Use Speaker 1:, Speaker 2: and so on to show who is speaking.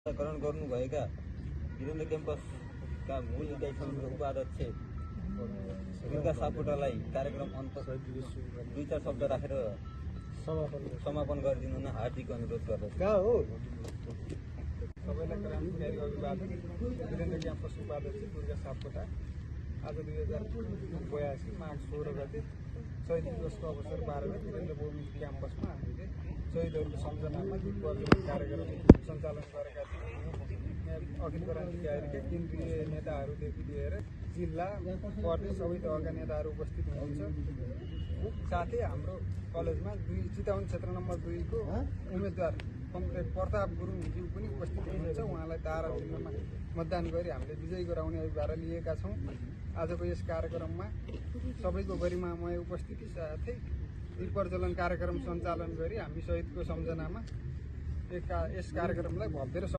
Speaker 1: करण गर्नुभएका वीरेन्द्र क्याम्पसका मूल इकाइ समितिका उपाध्यक्ष दुर्गा सापकोटालाई कार्यक्रम अन्त 2-4 शब्द राखेर समापन गरिदिनु हुन हार्दिक अनुरोध गर्दछु।
Speaker 2: सबैलाई क्रान्तिकारी अभिवादन। वीरेन्द्र क्याम्पस उपाध्यक्ष दुर्गा सापकोटा। आज 2082 माघ 16 गते शहीद दिवसको अवसर पारेर वीरेन्द्र बहुमुखी क्याम्पसमा हामीले शहीदहरूको सम्झनामा दीप प्रज्वलन कार्यक्रम सञ्चालन गरेका थियौँ। अखिल क्रान्तिकारीका केन्द्रीय नेताहरूदेखि लिएर जिल्ला प्रदेश सबै तहका नेताहरू उपस्थित हुनुहुन्छ। साथै हाम्रो कलेजमा चितवन क्षेत्र नम्बर 2 को उम्मेदवार कमरेड प्रताप गुरुङज्यू पनि उपस्थित हुनुहुन्छ। उहाँलाई तारा चिन्हमा मतदान गरी हामीले विजयी गराउने अभिभार लिएका छौँ। आजको यस कार्यक्रममा सबैको गरिमामय उपस्थिति साथै दीप प्रज्वलन कार्यक्रम सञ्चालन गरी हामी शहीदको सम्झनामा यस कार्यक्रमलाई भव्य र